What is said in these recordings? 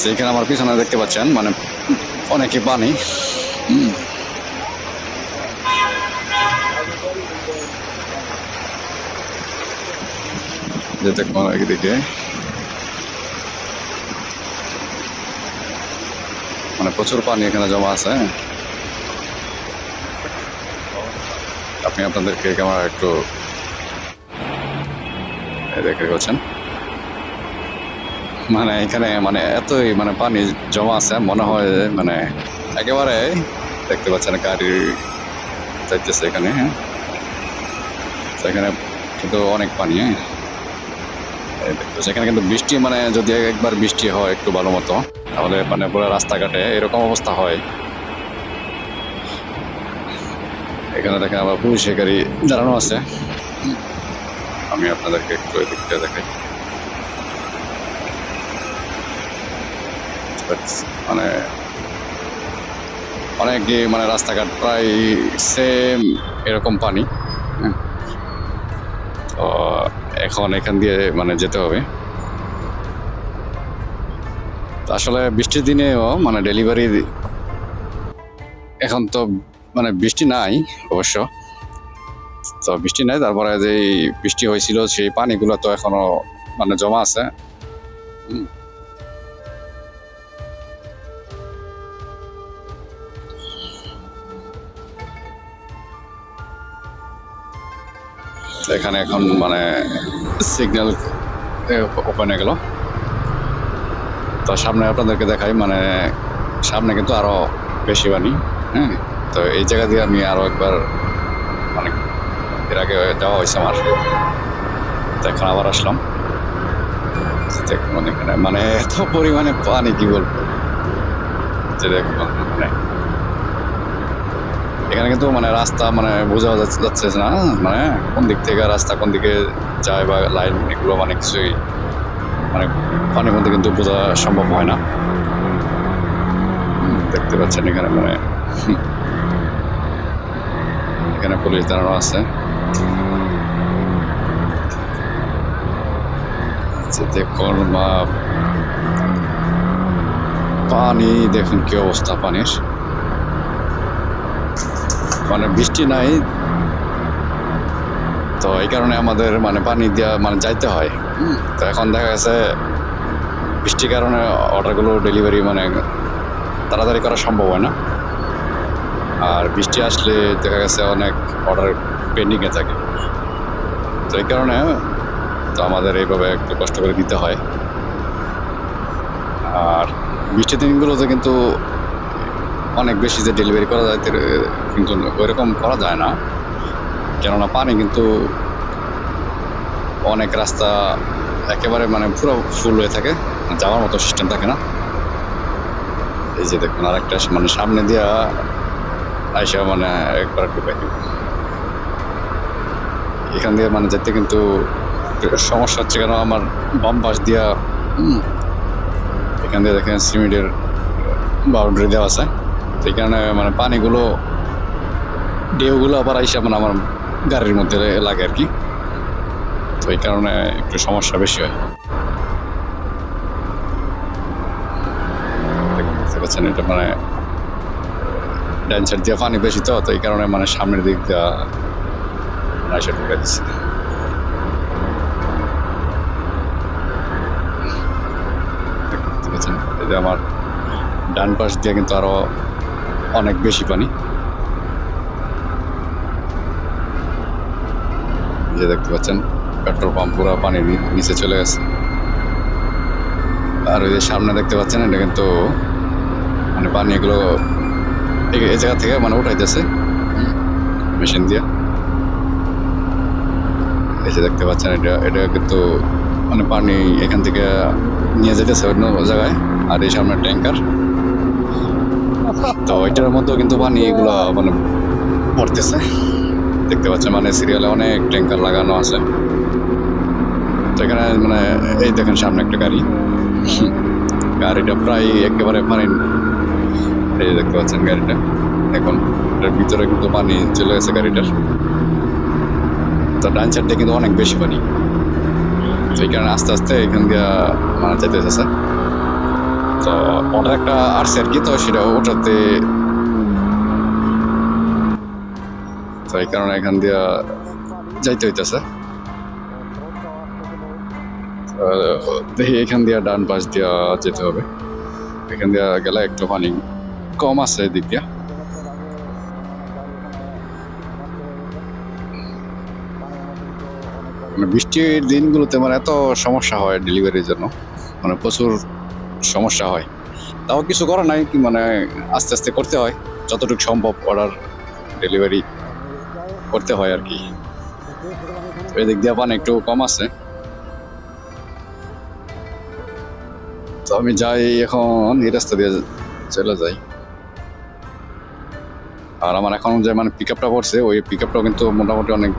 সেইখানে আমার পিছনে দেখতে পাচ্ছেন মানে অনেকই পানি। যেতে একদিকে মানে প্রচুর পানি এখানে জমা আছে। আপনি আপনাদেরকে ক্যামেরা একটু দেখে পাচ্ছেন মানে এখানে মানে এতই মানে পানি জমা আছে মনে হয় মানে একেবারে দেখতে পাচ্ছেন গাড়ি যাইতেছে এখানে। হ্যাঁ, সেখানে কিন্তু অনেক পানি। সেখানে কিন্তু বৃষ্টি মানে যদি একবার বৃষ্টি হয় একটু ভালো মতো তাহলে মানে পুরো রাস্তাঘাটে এরকম অবস্থা হয়। এখানে দেখেন আবার পুলিশের গাড়ি দাঁড়ানো আছে। আমি আপনাদেরকে একটু এদিকটা দেখাই। মানে অনেক মানে রাস্তাঘাট প্রায় সেম এরকম পানি। তো এখন এখান দিয়ে মানে যেতে হবে। আসলে বৃষ্টির দিনেও মানে ডেলিভারি এখন তো মানে বৃষ্টি নাই অবশ্য, তো বৃষ্টি নাই তারপরে যে বৃষ্টি হয়েছিল সেই পানিগুলো তো এখনো মানে জমা আছে। এখানে এখন মানে সিগন্যাল ওপেন হয়ে গেল। তো সামনে আপনাদেরকে দেখাই মানে সামনে কিন্তু আরো বেশি পানি। হ্যাঁ, তো এই জায়গা দিয়ে আমি আরো একবার মানে এর আগে যাওয়া হয়েছে আমার, তো এখন আবার আসলাম। দেখুন এখানে মানে এত পরিমাণে পানি কি বলবো যে দেখুন মানে এখানে কিন্তু মানে রাস্তা মানে বোঝা যাচ্ছে না মানে কোন দিক থেকে রাস্তা কোন দিকে যায় বা লাইন এগুলো মানে কিছুই মানে পানির মধ্যে কিন্তু বোঝা সম্ভব হয় না। দেখতে পাচ্ছেন এখানে মানে এখানে পুলিশ দাঁড়ানো আছে। দেখুন পানি দেখুন কি অবস্থা পানির, মানে বৃষ্টি নাই তো এই কারণে আমাদের মানে পানি দেওয়া মানে যাইতে হয়। তো এখন দেখা গেছে বৃষ্টির কারণে অর্ডারগুলো ডেলিভারি মানে তাড়াতাড়ি করা সম্ভব হয় না, আর বৃষ্টি আসলে দেখা গেছে অনেক অর্ডার পেন্ডিংয়ে থাকে। তো এই কারণে তো আমাদের এইভাবে একটু কষ্ট করে দিতে হয়। আর বৃষ্টির দিনগুলোতে কিন্তু অনেক বেশি যে ডেলিভারি করা যায় কিন্তু ওইরকম করা যায় না, কেননা পানি কিন্তু অনেক রাস্তা একেবারে মানে পুরো ফুল হয়ে থাকে, যাওয়ার মতো সিস্টেম থাকে না। এই যে দেখুন আরেকটা মানে সামনে দিয়া আইসা মানে একবার একটু এখান দিয়ে মানে যেতে কিন্তু সমস্যা হচ্ছে, কেন আমার বাম পাশ দিয়া এখান দিয়ে দেখেন সিমেন্টের বাউন্ডারি দেওয়া আছে, তো এখানে মানে পানিগুলো ঢেউগুলো আবার আইসা মানে আমার গাড়ির মধ্যে লাগে আর কি, তো এই কারণে একটু সমস্যা বেশি হয়। দেখতে পাচ্ছেন এটা মানে ডান সাইড দিয়ে পানি বেশি, তো এই কারণে মানে সামনের দিক দিয়ে আইসা ঢুকে দিচ্ছে। দেখতে পাচ্ছেন এই যে আমার ডান পাশ দিয়ে কিন্তু আরো অনেক বেশি পানি। যে দেখতে পাচ্ছেন পেট্রোল পাম্প পুরো পানির নিচে চলে গেছে। আর ওই যে সামনে দেখতে পাচ্ছেন এটা কিন্তু মানে পানি এগুলো এই জায়গা থেকে মানে উঠাইতেছে মেশিন দিয়ে। এই যে দেখতে পাচ্ছেন এটা কিন্তু মানে পানি এখান থেকে নিয়ে যেতেছে অন্য জায়গায়, আর এই সামনে ট্যাঙ্কার, তো ওইটার মধ্যেও কিন্তু পানি এগুলো মানে পড়তেছে। দেখতে পাচ্ছেন মানে সিরিয়ালে অনেক ট্যাঙ্কার লাগানো আছে। তো এখানে মানে এই দেখেন সামনে একটা গাড়িটা প্রায় একেবারে পানি, এই দেখতে পাচ্ছেন গাড়িটা এখন এটার ভিতরে কিন্তু পানি চলে গেছে গাড়িটার। তো ডান সাইডটা কিন্তু অনেক বেশি পানি, তো এই কারণে আস্তে আস্তে এখান দিয়ে মানে যেতে চাচ্ছে। তো তো অর্ডার একটা আসছে আর কি, তো সেটা ওটাতে, তো এই কারণে এখান দিয়া যাইতে হইতেছে। দেখি এখান দিয়া ডান পাশ দিয়া যেতে হবে, এখান দিয়া গেলে একটু পানি কম আছে এদিক দিয়া। মানে বৃষ্টির দিনগুলোতে মানে এত সমস্যা হয় ডেলিভারির জন্য, মানে প্রচুর সমস্যা হয়। তাও কিছু করার নাই, কি মানে আস্তে আস্তে করতে হয়, যতটুকু সম্ভব অর্ডার ডেলিভারি করতে হয় আর কি। এদিক দিয়ে পানি একটু কম আছে, তো আমি যাই এখন এই রাস্তা দিয়ে চলে যাই। আর আমার এখন যে মানে পিক আপটা পড়ছে, ওই পিক আপটাও কিন্তু মোটামুটি অনেক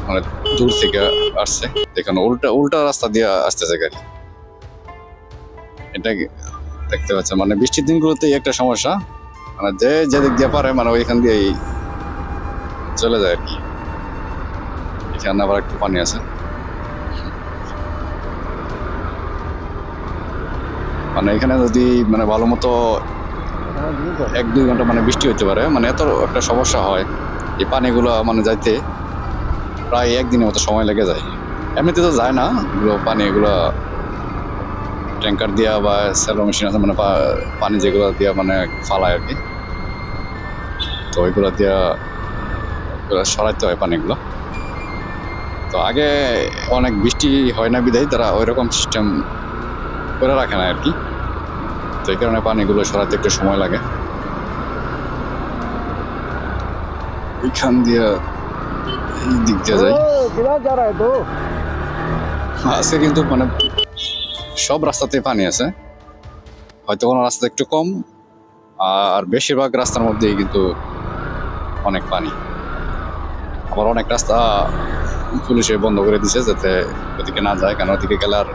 মানে দূর থেকে আসছে। এখানে উল্টা উল্টা রাস্তা দিয়ে আসতেছে গাড়ি, এটা দেখতে পাচ্ছেন। মানে বৃষ্টির দিনগুলোতেই একটা সমস্যা, মানে যে যেদিক দিয়ে পারে মানে ওইখান দিয়েই চলে যায় আর কি। এখানে আবার একটু পানি আছে, মানে এখানে যদি মানে ভালো মতো 1-2 ঘন্টা মানে বৃষ্টি হতে পারে, মানে এত একটা সমস্যা হয়। এই পানিগুলো মানে যাইতে প্রায় একদিনের মতো সময় লেগে যায়। এমনিতে তো যায় না এগুলো পানি, এগুলো ট্যাঙ্কার দিয়া বা স্যালো মেশিন আছে, মানে পানি যেগুলো দিয়া মানে ফালায় আর কি, তো ওইগুলো দিয়া সরাইতে হয় পানিগুলো। তো আগে অনেক বৃষ্টি হয় না বিধায় তারা ওই রকম সিস্টেম করে রাখে না আর কি, তো এই কারণে পানিগুলো সরাতে একটু সময় লাগে। এইখান দিয়ে এই দিক দিয়ে যাই আছে, কিন্তু মানে সব রাস্তাতে পানি আছে, হয়তো কোনো রাস্তা একটু কম, আর বেশিরভাগ রাস্তার মধ্যেই কিন্তু অনেক পানি। আবার অনেক রাস্তা পুলিশে বন্ধ করে দিছে যাতে ওদিকে না যায়, কারণ ওদিকে গেলে আর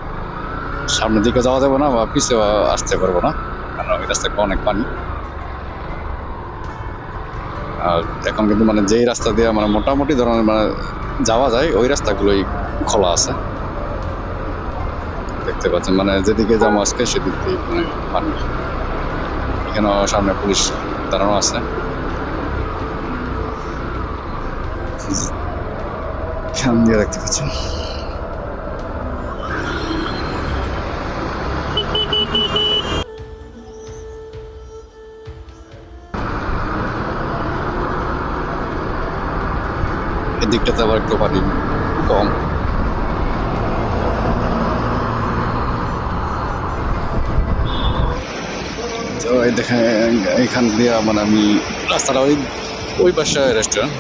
সামনের দিকে যাওয়া যাবে না বা পিছিয়ে আসতে পারবো না, কারণ ওই রাস্তায় অনেক পানি। আর এখন কিন্তু মানে যেই রাস্তা দিয়ে মানে মোটামুটি ধরনের মানে যাওয়া যায়, ওই রাস্তাগুলোই খোলা আছে, দেখতে পাচ্ছেন। মানে যেদিকে যাবো আজকে সেদিক দিয়ে মানে পানি। এখানেও সামনে পুলিশ দাঁড়ানো আছে, এখান দিয়ে দেখতে পাচ্ছেন। এদিকটাতে আবার একটু পানি কম। তো এই দেখেন এইখান দিয়ে মানে আমি রাস্তাটা ওই পাশে রেস্টুরেন্ট,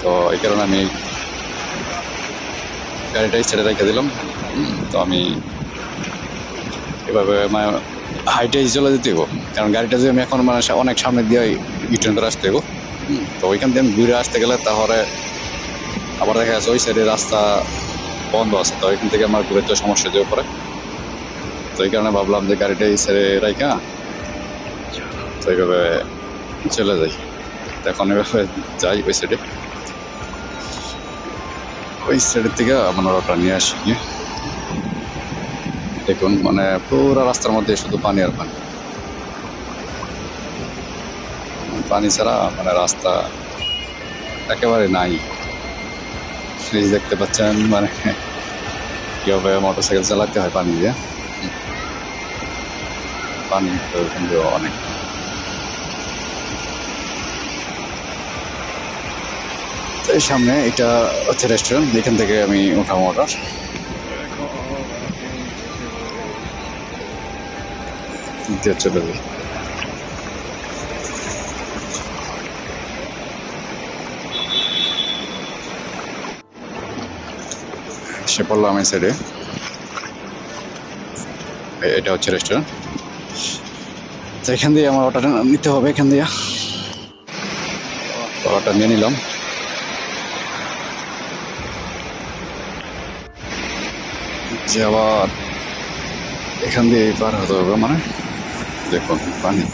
তো এই কারণে আমি গাড়িটাই ছেড়ে রেখে দিলাম। তো আমি এভাবে মানে হাইটেই চলে যেতে হবো, কারণ গাড়িটা যদি আমি এখন মানে অনেক সামনে দিয়ে রিটার্ন করে আসতে হবো, তো ওইখান দিয়ে আমি ঘুরে আসতে গেলে তাহলে আবার দেখা যাচ্ছে ওই সাইডে রাস্তা বন্ধ আছে, তো এখান থেকে আমার ঘুরে তো সমস্যা যেতে পারে। তো এই কারণে ভাবলাম যে গাড়িটাই ছেড়ে রাখা, তো এইভাবে চলে যাই। তো এখন এভাবে যাই ওই সাইডে, ওই সাইডের থেকে আমার ওটা নিয়ে আসি। দেখুন মানে পুরো রাস্তার মধ্যে শুধু পানি আর পানি, পানি ছাড়া মানে রাস্তা একেবারে নাই। এই দেখতে পাচ্ছেন মানে কীভাবে মোটরসাইকেল চালাতে হয় পানি দিয়ে, পানি কিন্তু অনেক। এই সামনে এটা হচ্ছে রেস্টুরেন্ট, এখান থেকে আমি উঠাবো অর্ডার। চলে যাই। সে পড়লাম এই সাইডে, এটা হচ্ছে রেস্টুরেন্ট। তো এখান দিয়ে আমার অর্ডারটা নিতে হবে, এখান দিয়ে অর্ডারটা নিয়ে নিলাম। যে আবার এখান দিয়ে পার হতে হবে, মানে দেখুন পানি।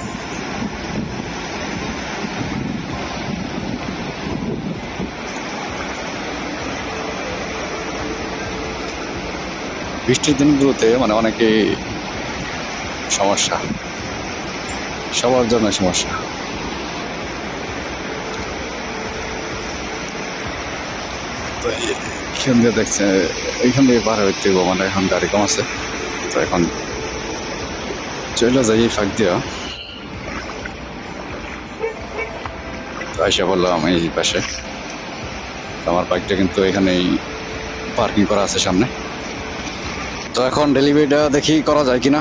বৃষ্টির দিনগুলোতে মানে অনেকে সমস্যা, সবার জন্য সমস্যা। তো এখান দিয়ে দেখছে, এইখান দিয়ে পার হইতে হইব, মানে এখন গাড়ি কম আছে। তো এখন চলে যাই এই ফাঁক দিয়া। তো এসে বললাম এই পাশে, আমার বাইকটা কিন্তু এখানেই পার্কিং করা আছে সামনে। তো এখন ডেলিভারিটা দেখি করা যায় কিনা।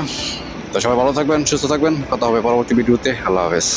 তো সবাই ভালো থাকবেন, সুস্থ থাকবেন, কথা হবে পরবর্তী ভিডিওতে। আল্লাহ হাফেজ।